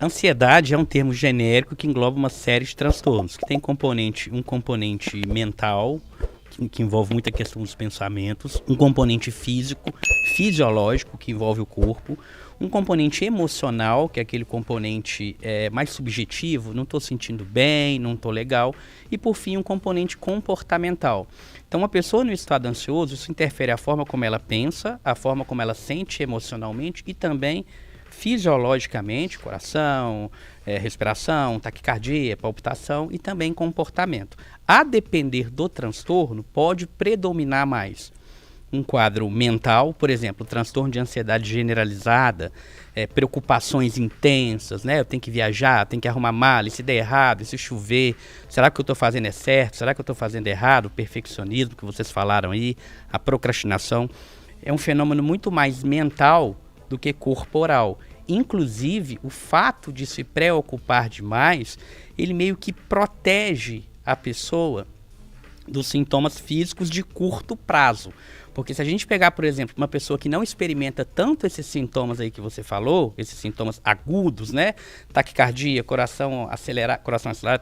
Ansiedade é um termo genérico que engloba uma série de transtornos, que tem um componente mental, que envolve muita questão dos pensamentos, um componente físico, fisiológico, que envolve o corpo, um componente emocional, que é aquele componente mais subjetivo, não estou sentindo bem, não estou legal, e por fim um componente comportamental. Então uma pessoa no estado ansioso, isso interfere a forma como ela pensa, a forma como ela sente emocionalmente e também fisiologicamente, coração, respiração, taquicardia, palpitação e também comportamento. A depender do transtorno, pode predominar mais um quadro mental, por exemplo, transtorno de ansiedade generalizada, preocupações intensas, né? Eu tenho que viajar, tenho que arrumar mala, e se der errado, e se chover, será que o que eu estou fazendo é certo? Será que eu estou fazendo errado? O perfeccionismo que vocês falaram aí, a procrastinação, é um fenômeno muito mais mental do que corporal. Inclusive, o fato de se preocupar demais, ele meio que protege a pessoa dos sintomas físicos de curto prazo. Porque se a gente pegar, por exemplo, uma pessoa que não experimenta tanto esses sintomas aí que você falou, esses sintomas agudos, né? Taquicardia, coração acelerado,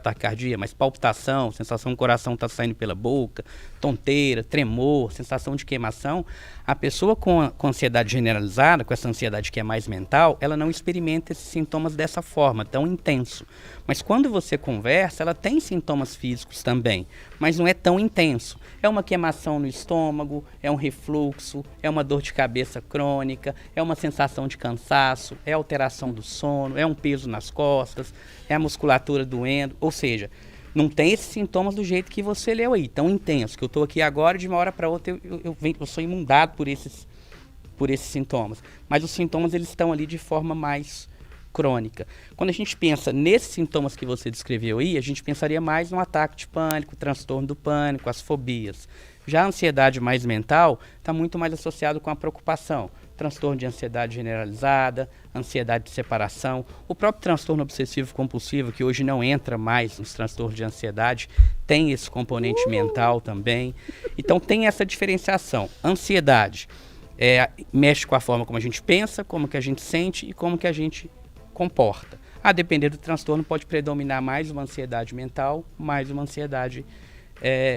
taquicardia, mas palpitação, sensação que o coração está saindo pela boca, tonteira, tremor, sensação de queimação, a pessoa com ansiedade generalizada, com essa ansiedade que é mais mental, ela não experimenta esses sintomas dessa forma, tão intenso. Mas quando você conversa, ela tem sintomas físicos também, mas não é tão intenso. É uma queimação no estômago, é um refluxo, é uma dor de cabeça crônica, é uma sensação de cansaço, é alteração do sono, é um peso nas costas, é a musculatura doendo, ou seja, não tem esses sintomas do jeito que você leu aí, tão intenso, que eu estou aqui agora e de uma hora para outra eu sou inundado por esses sintomas. Mas os sintomas eles estão ali de forma mais crônica. Quando a gente pensa nesses sintomas que você descreveu aí, a gente pensaria mais no ataque de pânico, transtorno do pânico, as fobias. Já a ansiedade mais mental está muito mais associado com a preocupação, transtorno de ansiedade generalizada, ansiedade de separação, o próprio transtorno obsessivo compulsivo, que hoje não entra mais nos transtornos de ansiedade, tem esse componente mental também. Então tem essa diferenciação. Ansiedade mexe com a forma como a gente pensa, como que a gente sente e como que a gente comporta. A depender do transtorno, pode predominar mais uma ansiedade mental, mais uma ansiedade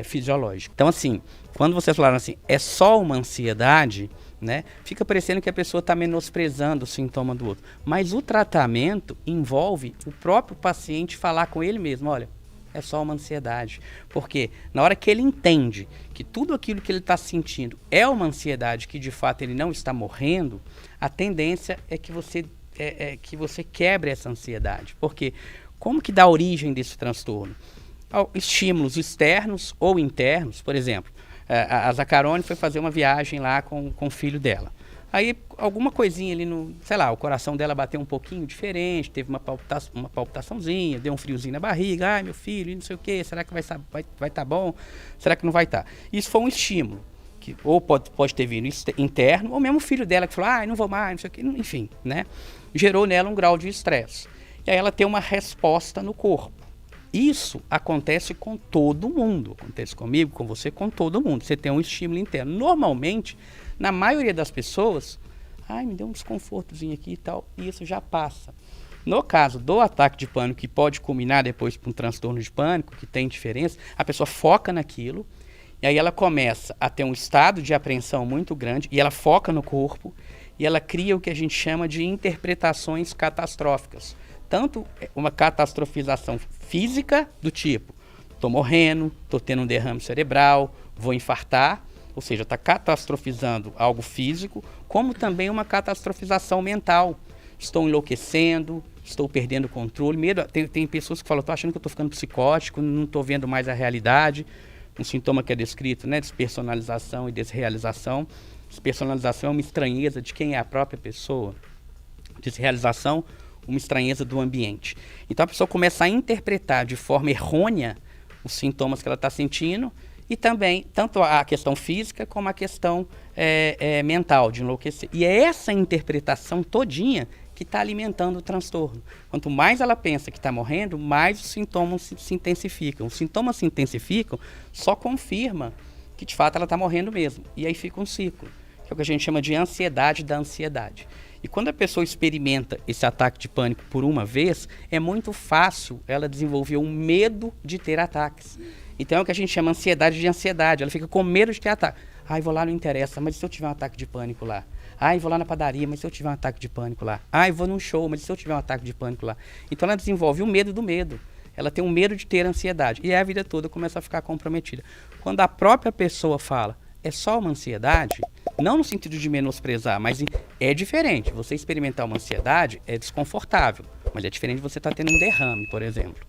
fisiológica. Então, assim, quando vocês falaram assim, é só uma ansiedade, né, fica parecendo que a pessoa está menosprezando o sintoma do outro. Mas o tratamento envolve o próprio paciente falar com ele mesmo, olha, é só uma ansiedade. Porque na hora que ele entende que tudo aquilo que ele está sentindo é uma ansiedade, que de fato ele não está morrendo, a tendência é que você quebre essa ansiedade. Porque como que dá origem desse transtorno? Estímulos externos ou internos, por exemplo, a Zaccaroni foi fazer uma viagem lá com o filho dela. Aí alguma coisinha ali o coração dela bateu um pouquinho diferente, teve uma palpitaçãozinha, deu um friozinho na barriga, ai meu filho, não sei o que, será que vai tá bom? Será que não vai estar? Isso foi um estímulo, que ou pode ter vindo interno, ou mesmo o filho dela que falou, ai não vou mais, não sei o que, enfim, né? Gerou nela um grau de estresse. E aí ela tem uma resposta no corpo. Isso acontece com todo mundo, acontece comigo, com você, com todo mundo. Você tem um estímulo interno. Normalmente, na maioria das pessoas, me deu um desconfortozinho aqui e tal, e isso já passa. No caso do ataque de pânico, que pode culminar depois para um transtorno de pânico, que tem diferença, a pessoa foca naquilo, e aí ela começa a ter um estado de apreensão muito grande, e ela foca no corpo, e ela cria o que a gente chama de interpretações catastróficas. Tanto uma catastrofização física do tipo, estou morrendo, estou tendo um derrame cerebral, vou infartar, ou seja, está catastrofizando algo físico, como também uma catastrofização mental. Estou enlouquecendo, estou perdendo o controle, medo. Tem pessoas que falam, estou achando que eu estou ficando psicótico, não estou vendo mais a realidade. Um sintoma que é descrito, né, despersonalização e desrealização. Despersonalização é uma estranheza de quem é a própria pessoa. Desrealização, uma estranheza do ambiente. Então a pessoa começa a interpretar de forma errônea os sintomas que ela está sentindo e também, tanto a questão física como a questão mental, de enlouquecer. E é essa interpretação todinha que está alimentando o transtorno. Quanto mais ela pensa que está morrendo, mais os sintomas se intensificam. Os sintomas se intensificam, só confirma que de fato ela está morrendo mesmo. E aí fica um ciclo, que é o que a gente chama de ansiedade da ansiedade. E quando a pessoa experimenta esse ataque de pânico por uma vez, é muito fácil ela desenvolver um medo de ter ataques. Então é o que a gente chama ansiedade de ansiedade. Ela fica com medo de ter ataque. Ai, vou lá, não interessa, mas e se eu tiver um ataque de pânico lá? Ai, vou lá na padaria, mas se eu tiver um ataque de pânico lá? Ai, vou num show, mas e se eu tiver um ataque de pânico lá? Então ela desenvolve o medo do medo. Ela tem um medo de ter ansiedade. E a vida toda começa a ficar comprometida. Quando a própria pessoa fala, é só uma ansiedade, não no sentido de menosprezar, mas é diferente. Você experimentar uma ansiedade é desconfortável, mas é diferente de você estar tendo um derrame, por exemplo.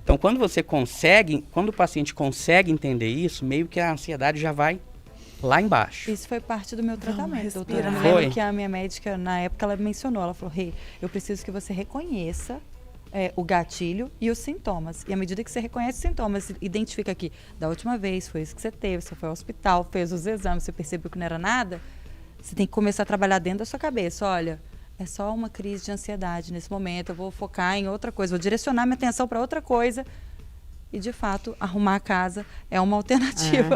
Então, quando o paciente consegue entender isso, meio que a ansiedade já vai lá embaixo. Isso foi parte do meu tratamento, doutora. Eu me Foi. lembro que a minha médica, na época, ela mencionou, ela falou, Rê, eu preciso que você reconheça o gatilho e os sintomas. E à medida que você reconhece os sintomas, identifica que da última vez foi isso que você teve, você foi ao hospital, fez os exames, você percebeu que não era nada, você tem que começar a trabalhar dentro da sua cabeça. Olha, é só uma crise de ansiedade nesse momento, eu vou focar em outra coisa, vou direcionar minha atenção para outra coisa. E, de fato, arrumar a casa é uma alternativa.